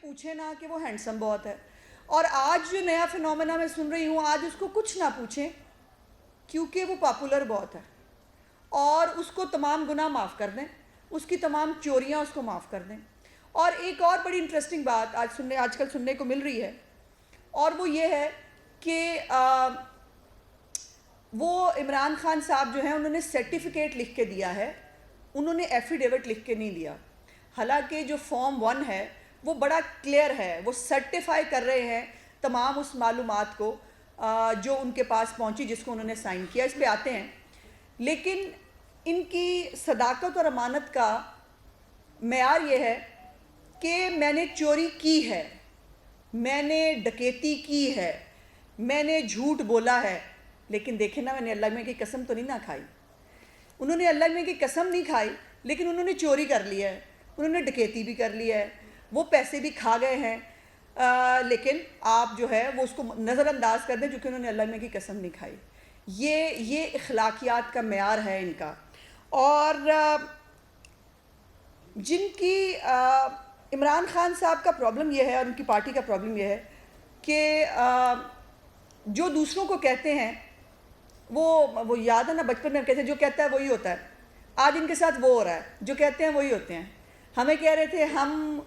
پوچھے نہ کہ وہ ہینڈسم بہت ہے. اور آج جو نیا فنومینا میں سن رہی ہوں, آج اس کو کچھ نہ پوچھیں کیونکہ وہ پاپولر بہت ہے, اور اس کو تمام گناہ معاف کر دیں, اس کی تمام چوریاں اس کو معاف کر دیں. اور ایک اور بڑی انٹرسٹنگ بات آج کل سننے کو مل رہی ہے, اور وہ یہ ہے کہ وہ عمران خان صاحب جو ہیں انہوں نے سرٹیفکیٹ لکھ کے دیا ہے, انہوں نے ایفیڈیوٹ لکھ کے نہیں دیا. حالانکہ جو فارم 1 ہے وہ بڑا کلیئر ہے, وہ سرٹیفائی کر رہے ہیں تمام اس معلومات کو جو ان کے پاس پہنچی, جس کو انہوں نے سائن کیا. اس پہ آتے ہیں. لیکن ان کی صداقت اور امانت کا معیار یہ ہے کہ میں نے چوری کی ہے, میں نے ڈکیتی کی ہے, میں نے جھوٹ بولا ہے, لیکن دیکھیں نا میں نے اللہ میں کی قسم تو نہیں نہ کھائی. انہوں نے اللہ میں کی قسم نہیں کھائی, لیکن انہوں نے چوری کر لی ہے, انہوں نے ڈکیتی بھی کر لی ہے, وہ پیسے بھی کھا گئے ہیں, لیکن آپ جو ہے وہ اس کو نظر انداز کر دیں چونکہ انہوں نے اللہ میں کی قسم نہیں کھائی. یہ اخلاقیات کا معیار ہے ان کا. اور جن کی عمران خان صاحب کا پرابلم یہ ہے اور ان کی پارٹی کا پرابلم یہ ہے کہ جو دوسروں کو کہتے ہیں وہ یاد ہے نا, بچپن میں کہتے ہیں جو کہتا ہے وہی ہوتا ہے. آج ان کے ساتھ وہ ہو رہا ہے, جو کہتے ہیں وہی ہوتے ہیں. ہمیں کہہ رہے تھے ہم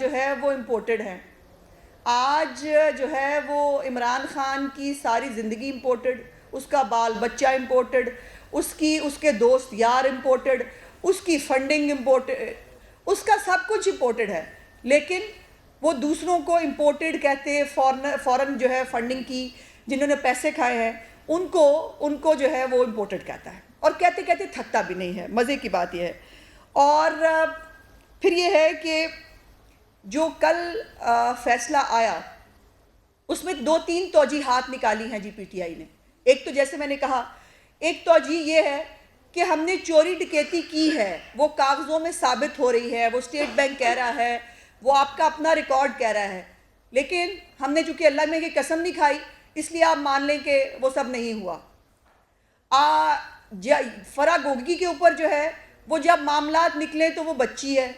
جو ہے وہ امپورٹڈ ہیں, آج جو ہے وہ عمران خان کی ساری زندگی امپورٹڈ, اس کا بال بچہ امپورٹڈ, اس کے دوست یار امپورٹڈ, اس کی فنڈنگ امپورٹڈ, اس کا سب کچھ امپورٹڈ ہے. لیکن وہ دوسروں کو امپورٹڈ کہتے, فورن جو ہے فنڈنگ کی, جنہوں نے پیسے کھائے ہیں ان کو جو ہے وہ امپورٹڈ کہتا ہے, اور کہتے کہتے تھکتا بھی نہیں ہے. مزے کی بات یہ ہے. اور پھر یہ ہے کہ جو کل فیصلہ آیا اس میں 2-3 توجیحات نکالی ہیں جی پی ٹی آئی نے. ایک تو جیسے میں نے کہا, ایک توجیح یہ ہے کہ ہم نے چوری ڈکیتی کی ہے, وہ کاغذوں میں ثابت ہو رہی ہے, وہ اسٹیٹ بینک کہہ رہا ہے, وہ آپ کا اپنا ریکارڈ کہہ رہا ہے, لیکن ہم نے چونکہ اللہ میں کی قسم نہیں کھائی اس لیے آپ مان لیں کہ وہ سب نہیں ہوا. فرا گوگی کے اوپر جو ہے وہ جب معاملات نکلے تو وہ بچی ہے,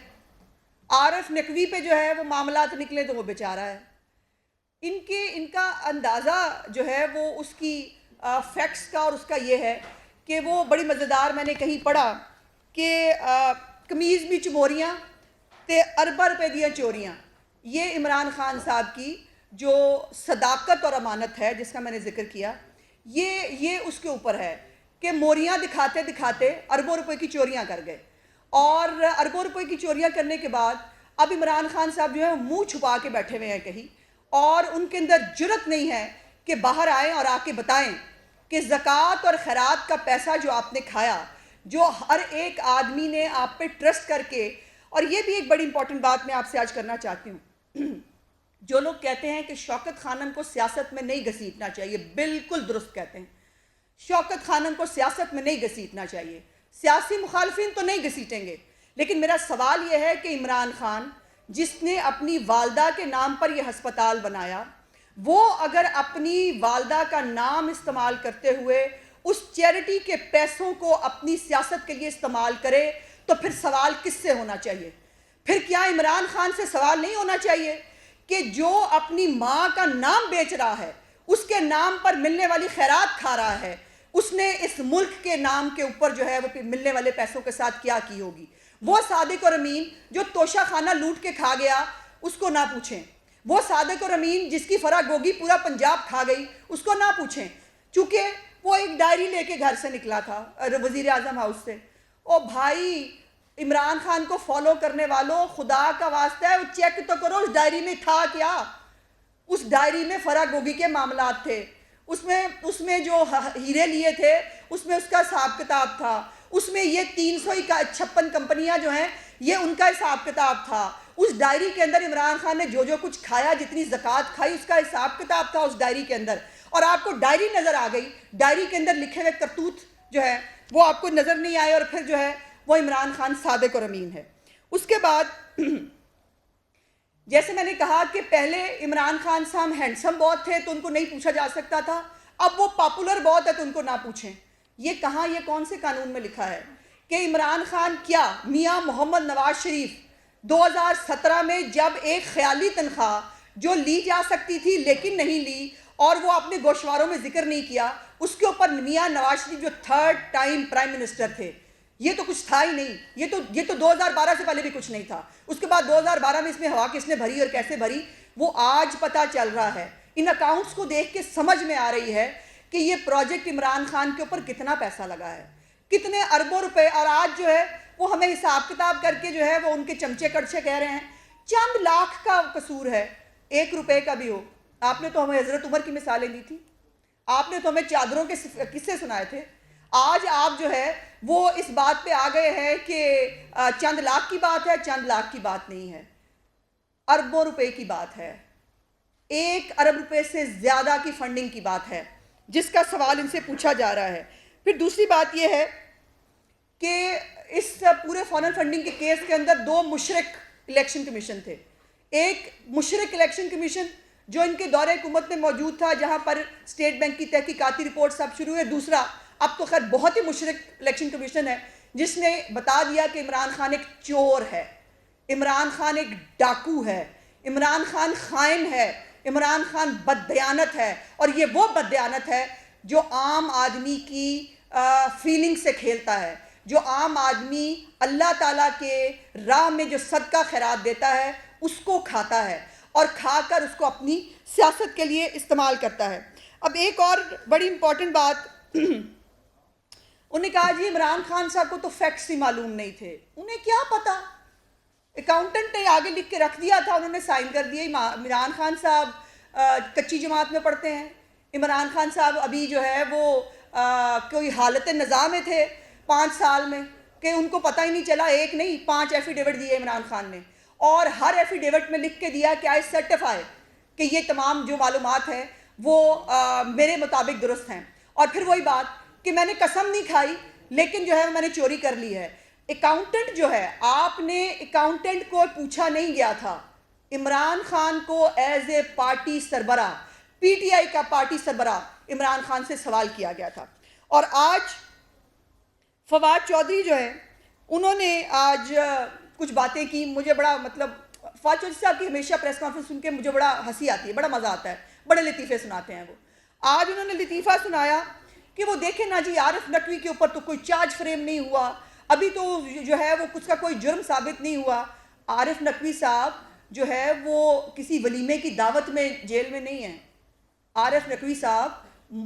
عارف نقوی پہ جو ہے وہ معاملات نکلے تو وہ بیچارہ ہے. ان کا اندازہ جو ہے وہ اس کی فیکٹس کا اور اس کا یہ ہے کہ وہ بڑی مزیدار, میں نے کہیں پڑھا کہ قمیض بھی چموریاں تے اربا روپے دیا چوریاں. یہ عمران خان صاحب کی جو صداقت اور امانت ہے جس کا میں نے ذکر کیا, یہ اس کے اوپر ہے کہ موریاں دکھاتے دکھاتے اربوں روپے کی چوریاں کر گئے, اور اربوں روپے کی چوریاں کرنے کے بعد اب عمران خان صاحب جو ہے منہ چھپا کے بیٹھے ہوئے ہیں کہیں, اور ان کے اندر جرت نہیں ہے کہ باہر آئیں اور آ کے بتائیں کہ زکوٰۃ اور خیرات کا پیسہ جو آپ نے کھایا, جو ہر ایک آدمی نے آپ پہ ٹرسٹ کر کے. اور یہ بھی ایک بڑی امپورٹنٹ بات میں آپ سے آج کرنا چاہتی ہوں. جو لوگ کہتے ہیں کہ شوکت خانم کو سیاست میں نہیں گھسیٹنا چاہیے, بالکل درست کہتے ہیں. شوکت خانم کو سیاست میں نہیں گھسیٹنا چاہیے, سیاسی مخالفین تو نہیں گھسیٹیں گے, لیکن میرا سوال یہ ہے کہ عمران خان جس نے اپنی والدہ کے نام پر یہ ہسپتال بنایا, وہ اگر اپنی والدہ کا نام استعمال کرتے ہوئے اس چیریٹی کے پیسوں کو اپنی سیاست کے لیے استعمال کرے تو پھر سوال کس سے ہونا چاہیے؟ پھر کیا عمران خان سے سوال نہیں ہونا چاہیے کہ جو اپنی ماں کا نام بیچ رہا ہے, اس کے نام پر ملنے والی خیرات کھا رہا ہے, اس نے اس ملک کے نام کے اوپر جو ہے وہ ملنے والے پیسوں کے ساتھ کیا کی ہوگی؟ وہ صادق اور امین جو توشہ خانہ لوٹ کے کھا گیا اس کو نہ پوچھیں, وہ صادق اور امین جس کی فرا گوگی پورا پنجاب کھا گئی اس کو نہ پوچھیں, چونکہ وہ ایک ڈائری لے کے گھر سے نکلا تھا وزیر اعظم ہاؤس سے. او بھائی, عمران خان کو فالو کرنے والوں, خدا کا واسطہ ہے وہ چیک تو کرو اس ڈائری میں تھا کیا. اس ڈائری میں فرا گوگی کے معاملات تھے, اس میں جو ہیرے لیے تھے اس میں اس کا حساب کتاب تھا, اس میں یہ 356 کمپنیاں جو ہیں یہ ان کا حساب کتاب تھا. اس ڈائری کے اندر عمران خان نے جو کچھ کھایا, جتنی زکوٰۃ کھائی, اس کا حساب کتاب تھا اس ڈائری کے اندر. اور آپ کو ڈائری نظر آ گئی, ڈائری کے اندر لکھے ہوئے کرتوت جو ہے وہ آپ کو نظر نہیں آئے, اور پھر جو ہے وہ عمران خان صادق اور امین ہے. اس کے بعد جیسے میں نے کہا کہ پہلے عمران خان صاحب ہینڈسم بہت تھے تو ان کو نہیں پوچھا جا سکتا تھا, اب وہ پاپولر بہت ہے تو ان کو نہ پوچھیں. یہ کہاں, یہ کون سے قانون میں لکھا ہے کہ عمران خان کیا میاں محمد نواز شریف 2017 میں جب ایک خیالی تنخواہ جو لی جا سکتی تھی لیکن نہیں لی اور وہ اپنے گوشواروں میں ذکر نہیں کیا، اس کے اوپر میاں نواز شریف جو 3rd ٹائم پرائم منسٹر تھے، یہ تو کچھ تھا ہی نہیں، یہ تو 2012 سے پہلے بھی کچھ نہیں تھا. اس کے بعد 2012 میں اس میں ہوا کس نے بھری اور کیسے بھری وہ آج پتہ چل رہا ہے. ان اکاؤنٹس کو دیکھ کے سمجھ میں آ رہی ہے کہ یہ پروجیکٹ عمران خان کے اوپر کتنا پیسہ لگا ہے، کتنے اربوں روپے. اور آج جو ہے وہ ہمیں حساب کتاب کر کے جو ہے وہ ان کے چمچے کڑچے کہہ رہے ہیں. چند لاکھ کا قصور ہے، 1 روپے کا بھی ہو. آپ نے تو ہمیں حضرت عمر کی مثالیں دی تھی، آپ نے تو ہمیں چادروں کے قصے سنائے تھے. آج آپ جو ہے وہ اس بات پہ آ گئے ہیں کہ چند لاکھ کی بات ہے. چند لاکھ کی بات نہیں ہے، اربوں روپے کی بات ہے. 1 ارب روپے سے زیادہ کی فنڈنگ کی بات ہے جس کا سوال ان سے پوچھا جا رہا ہے. پھر دوسری بات یہ ہے کہ اس پورے فارن فنڈنگ کے کیس کے اندر 2 مشرک الیکشن کمیشن تھے. ایک مشرک الیکشن کمیشن جو ان کے دور حکومت میں موجود تھا، جہاں پر اسٹیٹ بینک کی تحقیقاتی رپورٹ سب شروع ہوئے. دوسرا اب تو خیر بہت ہی مشرک الیکشن کمیشن ہے جس نے بتا دیا کہ عمران خان ایک چور ہے، عمران خان ایک ڈاکو ہے، عمران خان خائن ہے، عمران خان بددیانت ہے. اور یہ وہ بددیانت ہے جو عام آدمی کی فیلنگ سے کھیلتا ہے، جو عام آدمی اللہ تعالیٰ کے راہ میں جو صدقہ خیرات دیتا ہے اس کو کھاتا ہے اور کھا کر اس کو اپنی سیاست کے لیے استعمال کرتا ہے. اب ایک اور بڑی امپورٹنٹ بات، انہوں نے کہا جی عمران خان صاحب کو تو فیکٹس ہی معلوم نہیں تھے. انہیں کیا پتا، اکاؤنٹنٹ نے آگے لکھ کے رکھ دیا تھا، انہوں نے سائن کر دیے. عمران خان صاحب کچی جماعت میں پڑھتے ہیں، عمران خان صاحب ابھی جو ہے وہ کوئی حالت نظام میں تھے 5 سال میں کہ ان کو پتہ ہی نہیں چلا. 1 نہیں 5 ایفیڈیوٹ دیے عمران خان نے، اور ہر ایفیڈیوٹ میں لکھ کے دیا کہ آئی سرٹیفائی کہ یہ تمام جو معلومات ہیں وہ میرے مطابق درست ہیں. اور پھر وہی بات کہ میں نے قسم نہیں کھائی لیکن جو ہے میں نے چوری کر لی ہے. اکاؤنٹنٹ جو ہے، آپ نے اکاؤنٹنٹ کو پوچھا نہیں گیا تھا. عمران خان کو ایز اے پارٹی سربراہ، پی ٹی آئی کا پارٹی سربراہ عمران خان سے سوال کیا گیا تھا. اور آج فواد چودھری جو ہے انہوں نے آج کچھ باتیں کی. مجھے بڑا فواد چودھری صاحب کی ہمیشہ پریس کانفرنس سن کے مجھے بڑا ہنسی آتی ہے، بڑا مزہ آتا ہے، بڑے لطیفے سناتے ہیں وہ. آج انہوں نے لطیفہ سنایا کہ وہ دیکھیں نا جی عارف نقوی کے اوپر تو کوئی چارج فریم نہیں ہوا، ابھی تو جو ہے وہ اس کا کوئی جرم ثابت نہیں ہوا. عارف نقوی صاحب جو ہے وہ کسی ولیمے کی دعوت میں جیل میں نہیں ہیں. عارف نقوی صاحب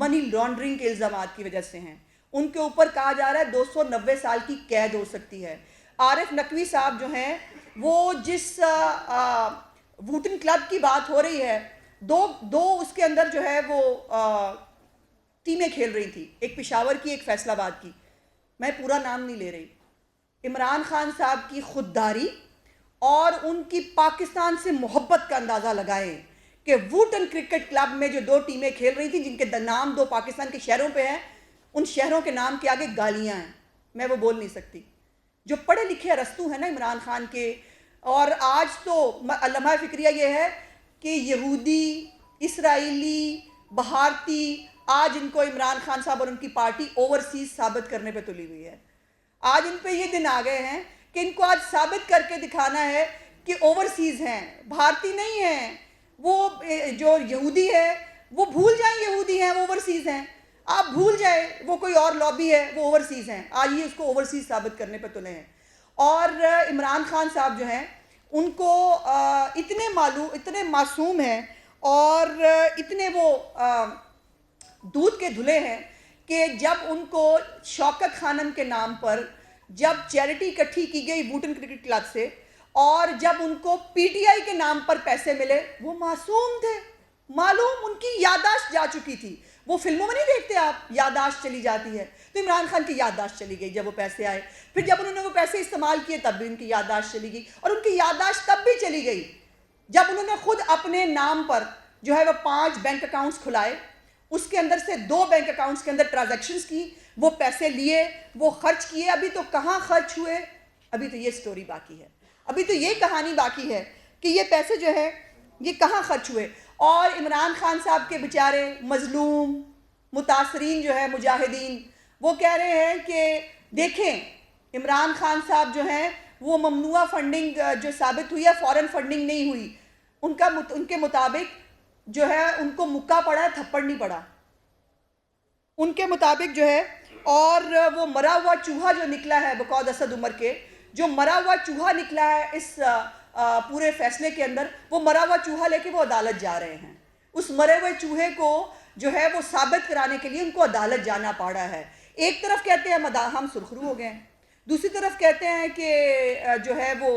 منی لانڈرنگ کے الزامات کی وجہ سے ہیں. ان کے اوپر کہا جا رہا ہے 290 سال کی قید ہو سکتی ہے. عارف نقوی صاحب جو ہیں وہ جس ووٹن کلب کی بات ہو رہی ہے، دو اس کے اندر جو ہے وہ ٹیمیں کھیل رہی تھی، ایک پشاور کی، ایک فیصل آباد کی. میں پورا نام نہیں لے رہی. عمران خان صاحب کی خودداری اور ان کی پاکستان سے محبت کا اندازہ لگائیں کہ ووٹن کرکٹ کلب میں جو 2 ٹیمیں کھیل رہی تھیں جن کے نام 2 پاکستان کے شہروں پہ ہیں، ان شہروں کے نام کے آگے گالیاں ہیں، میں وہ بول نہیں سکتی. جو پڑھے لکھے ارسطو ہیں نا عمران خان کے. اور آج تو لمحہ فکریہ یہ ہے کہ یہودی، اسرائیلی، بھارتی آج ان کو عمران خان صاحب اور ان کی پارٹی اوورسیز ثابت کرنے پہ تلی ہوئی ہے. آج ان پہ یہ دن آ گئے ہیں کہ ان کو آج ثابت کر کے دکھانا ہے کہ اوورسیز ہیں، بھارتی نہیں ہیں. وہ جو یہودی ہے وہ بھول جائیں یہودی ہیں، وہ اوورسیز ہیں. آپ بھول جائیں وہ کوئی اور لابی ہے، وہ اوورسیز ہیں. آج یہ اس کو اوورسیز ثابت کرنے پہ تلے ہیں. اور عمران خان صاحب جو ہیں ان کو اتنے معصوم ہیں اور اتنے وہ دودھ کے دھلے ہیں کہ جب ان کو شوکت خانم کے نام پر جب چیریٹی اکٹھی کی گئی ووٹن کرکٹ کلب سے، اور جب ان کو پی ٹی آئی کے نام پر پیسے ملے، وہ معصوم تھے. معلوم ان کی یادداشت جا چکی تھی. وہ فلموں میں نہیں دیکھتے آپ یادداشت چلی جاتی ہے، تو عمران خان کی یادداشت چلی گئی جب وہ پیسے آئے. پھر جب انہوں نے وہ پیسے استعمال کیے تب بھی ان کی یادداشت چلی گئی. اور ان کی یادداشت تب بھی چلی گئی جب انہوں نے خود اپنے نام پر جو ہے وہ 5 بینک اکاؤنٹس کھلائے، اس کے اندر سے 2 بینک اکاؤنٹس کے اندر ٹرانزیکشنز کی، وہ پیسے لیے، وہ خرچ کیے. ابھی تو کہاں خرچ ہوئے، ابھی تو یہ سٹوری باقی ہے، ابھی تو یہ کہانی باقی ہے کہ یہ پیسے جو ہے یہ کہاں خرچ ہوئے. اور عمران خان صاحب کے بیچارے مظلوم متاثرین جو ہے مجاہدین، وہ کہہ رہے ہیں کہ دیکھیں عمران خان صاحب جو ہیں وہ ممنوع فنڈنگ جو ثابت ہوئی ہے، فورن فنڈنگ نہیں ہوئی. ان کے مطابق جو ہے ان کو مکہ پڑا ہے، تھپڑ نہیں پڑا ان کے مطابق جو ہے. اور وہ مرا ہوا چوہا جو نکلا ہے بقول اسد عمر کے، جو مرا ہوا چوہا نکلا ہے اس پورے فیصلے کے اندر، وہ مرا ہوا چوہا لے کے وہ عدالت جا رہے ہیں. اس مرے ہوئے چوہے کو جو ہے وہ ثابت کرانے کے لیے ان کو عدالت جانا پڑا ہے. ایک طرف کہتے ہیں ہم سرخرو ہو گئے ہیں، دوسری طرف کہتے ہیں کہ جو ہے وہ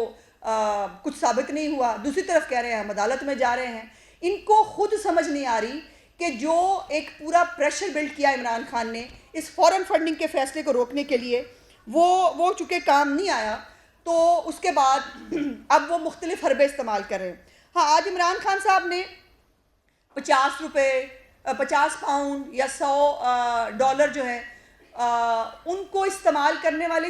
کچھ ثابت نہیں ہوا، دوسری طرف کہہ رہے ہیں ہم عدالت میں جا رہے ہیں. ان کو خود سمجھ نہیں آ رہی کہ جو ایک پورا پریشر بلڈ کیا عمران خان نے اس فورن فنڈنگ کے فیصلے کو روکنے کے لیے، وہ چونکہ کام نہیں آیا، تو اس کے بعد اب وہ مختلف حربے استعمال کر رہے ہیں. ہاں، آج عمران خان صاحب نے 50 روپے، 50 پاؤنڈ یا $100 جو ہے ان کو استعمال کرنے والے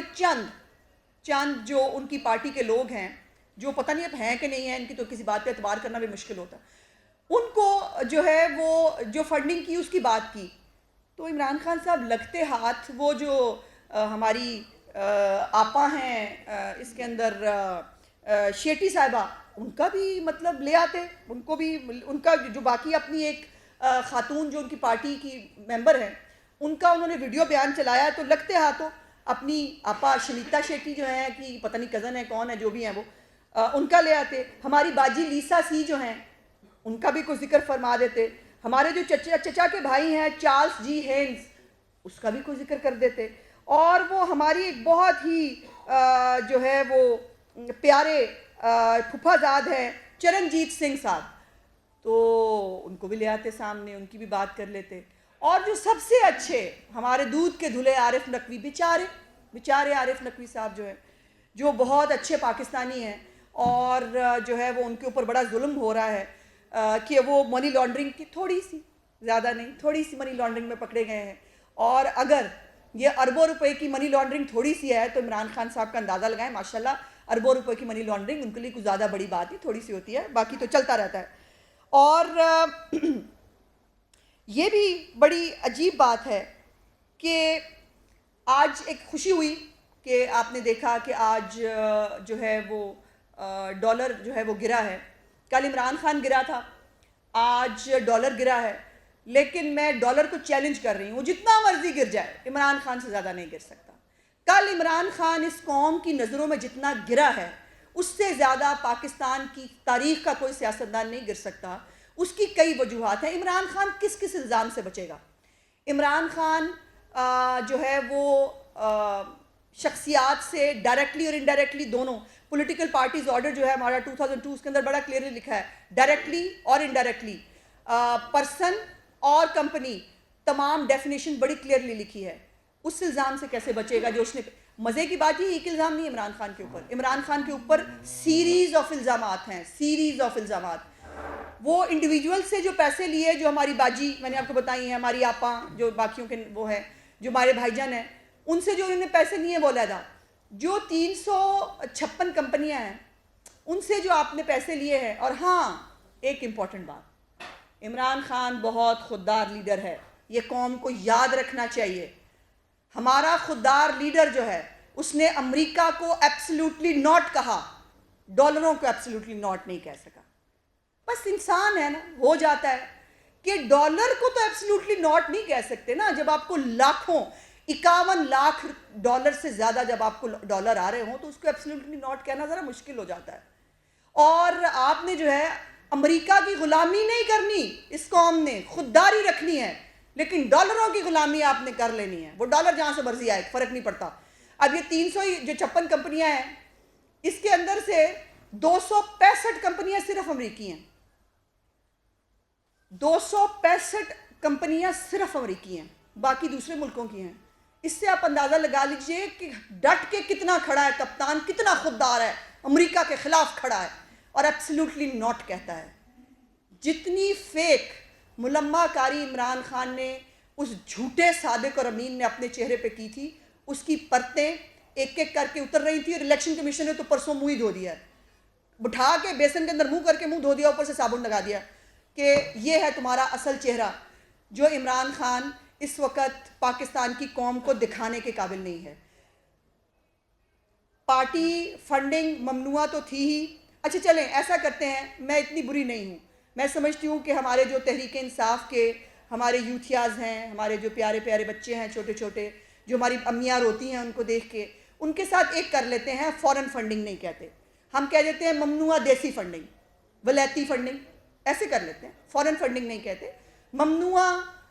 چند جو ان کی پارٹی کے لوگ ہیں، جو پتہ نہیں اب ہیں کہ نہیں ہیں، ان کی تو کسی بات پہ اعتبار کرنا بھی مشکل ہوتا ہے، ان کو جو ہے وہ جو فنڈنگ کی اس کی بات کی. تو عمران خان صاحب لگتے ہاتھ وہ جو ہماری آپا ہیں اس کے اندر شیٹی صاحبہ، ان کا بھی مطلب لے آتے، ان کو بھی ان کا جو باقی اپنی ایک خاتون جو ان کی پارٹی کی ممبر ہیں، ان کا انہوں نے ویڈیو بیان چلایا، تو لگتے ہاتھوں اپنی آپا شنیتا شیٹی جو ہیں کہ پتہ نہیں کزن ہے کون ہے جو بھی ہیں وہ ان کا لے آتے. ہماری باجی لیسا سی جو ہیں ان کا بھی کوئی ذکر فرما دیتے. ہمارے جو چچا کے بھائی ہیں چارلس جی ہینز، اس کا بھی کوئی ذکر کر دیتے. اور وہ ہماری ایک بہت ہی جو ہے وہ پیارے پھپھا زاد ہیں چرنجیت سنگھ صاحب، تو ان کو بھی لے آتے سامنے، ان کی بھی بات کر لیتے. اور جو سب سے اچھے ہمارے دودھ کے دھلے عارف نقوی، بیچارے عارف نقوی صاحب جو ہیں، جو بہت اچھے پاکستانی ہیں، اور جو ہے وہ ان کے اوپر بڑا ظلم ہو رہا ہے کہ وہ منی لانڈرنگ کی تھوڑی سی، زیادہ نہیں، تھوڑی سی منی لانڈرنگ میں پکڑے گئے ہیں. اور اگر یہ اربوں روپے کی منی لانڈرنگ تھوڑی سی ہے تو عمران خان صاحب کا اندازہ لگائیں، ماشاءاللہ اربوں روپے کی منی لانڈرنگ ان کے لیے کچھ زیادہ بڑی بات نہیں، تھوڑی سی ہوتی ہے، باقی تو چلتا رہتا ہے. اور یہ بھی بڑی عجیب بات ہے کہ آج ایک خوشی ہوئی کہ آپ نے دیکھا کہ آج جو ہے وہ ڈالر جو ہے وہ گرا ہے. کل عمران خان گرا تھا، آج ڈالر گرا ہے، لیکن میں ڈالر کو چیلنج کر رہی ہوں، جتنا مرضی گر جائے عمران خان سے زیادہ نہیں گر سکتا. کل عمران خان اس قوم کی نظروں میں جتنا گرا ہے، اس سے زیادہ پاکستان کی تاریخ کا کوئی سیاستدان نہیں گر سکتا. اس کی کئی وجوہات ہیں. عمران خان کس الزام سے بچے گا؟ عمران خان جو ہے وہ شخصیات سے ڈائریکٹلی اور انڈائریکٹلی دونوں، پولیٹیکل پارٹیز آرڈر جو ہے ہمارا 2002 اس کے اندر بڑا کلیئرلی لکھا ہے، ڈائریکٹلی اور انڈائریکٹلی، پرسن اور کمپنی، تمام ڈیفینیشن بڑی کلیئرلی لکھی ہے. اس الزام سے کیسے بچے گا جو اس نے؟ مزے کی بات یہ ایک الزام نہیں ہے عمران خان کے اوپر، عمران خان کے اوپر سیریز آف الزامات ہیں، سیریز آف الزامات. وہ انڈیویجول سے جو پیسے لیے، جو ہماری باجی میں نے آپ کو بتائی ہیں، ہماری آپا جو باقیوں کے وہ ہیں، جو ہمارے بھائی جان ہیں، ان سے جو انہوں نے پیسے لیے وہ علیحدہ، جو 356 کمپنیاں ہیں ان سے جو آپ نے پیسے لیے ہیں. اور ہاں، ایک امپورٹنٹ بات، عمران خان بہت خوددار لیڈر ہے، یہ قوم کو یاد رکھنا چاہیے. ہمارا خوددار لیڈر جو ہے اس نے امریکہ کو ایبسلیوٹلی ناٹ کہا، ڈالروں کو ایبسلیوٹلی ناٹ نہیں کہہ سکا. بس انسان ہے نا، ہو جاتا ہے کہ ڈالر کو تو ایبسلیوٹلی ناٹ نہیں کہہ سکتے نا. جب آپ کو لاکھوں، 51 لاکھ ڈالر سے زیادہ جب آپ کو ڈالر آ رہے ہوں تو اس کو ایبسلیوٹلی ناٹ کہنا ذرا مشکل ہو جاتا ہے. اور آپ نے جو ہے امریکہ کی غلامی نہیں کرنی، اس قوم نے خودداری رکھنی ہے، لیکن ڈالروں کی غلامی آپ نے کر لینی ہے. وہ ڈالر جہاں سے مرضی آئے، فرق نہیں پڑتا. اب یہ 356 کمپنیاں ہیں، اس کے اندر سے 265 کمپنیاں صرف امریکی ہیں، 265 کمپنیاں صرف امریکی ہیں، باقی دوسرے ملکوں کی ہیں. اس سے آپ اندازہ لگا لیجئے کہ ڈٹ کے کتنا کھڑا ہے کپتان، کتنا خوددار ہے، امریکہ کے خلاف کھڑا ہے اور ایبسلیوٹلی ناٹ کہتا ہے. جتنی فیک ملمہ کاری عمران خان نے اس جھوٹے صادق اور امین نے اپنے چہرے پہ کی تھی، اس کی پرتیں ایک ایک کر کے اتر رہی تھی. اور الیکشن کمیشن نے تو پرسوں منہ ہی دھو دیا ہے، بٹھا کے بیسن کے اندر منہ کر کے منہ دھو دیا، اوپر سے صابن لگا دیا کہ یہ ہے تمہارا اصل چہرہ، جو عمران خان اس وقت پاکستان کی قوم کو دکھانے کے قابل نہیں ہے. پارٹی فنڈنگ ممنوع تو تھی ہی. اچھا چلیں ایسا کرتے ہیں, میں اتنی بری نہیں ہوں, میں سمجھتی ہوں کہ ہمارے جو تحریک انصاف کے ہمارے یوتھیاز ہیں, ہمارے جو پیارے پیارے بچے ہیں چھوٹے چھوٹے, جو ہماری امیاں روتی ہیں ان کو دیکھ کے, ان کے ساتھ ایک کر لیتے ہیں, فورن فنڈنگ نہیں کہتے, ہم کہہ دیتے ہیں ممنوع دیسی فنڈنگ, ولیتی فنڈنگ, ایسے کر لیتے ہیں, فورن فنڈنگ نہیں کہتے, ممنوع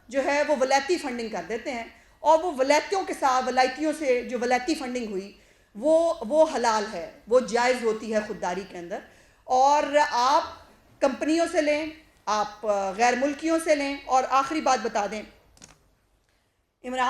جو ہے وہ ولیتی فنڈنگ کر دیتے ہیں, اور وہ ولیتیوں کے ساتھ, ولایتیوں سے جو ولیتی فنڈنگ ہوئی وہ حلال ہے, وہ جائز ہوتی ہے خودداری کے اندر. اور آپ کمپنیوں سے لیں, آپ غیر ملکیوں سے لیں, اور آخری بات بتا دیں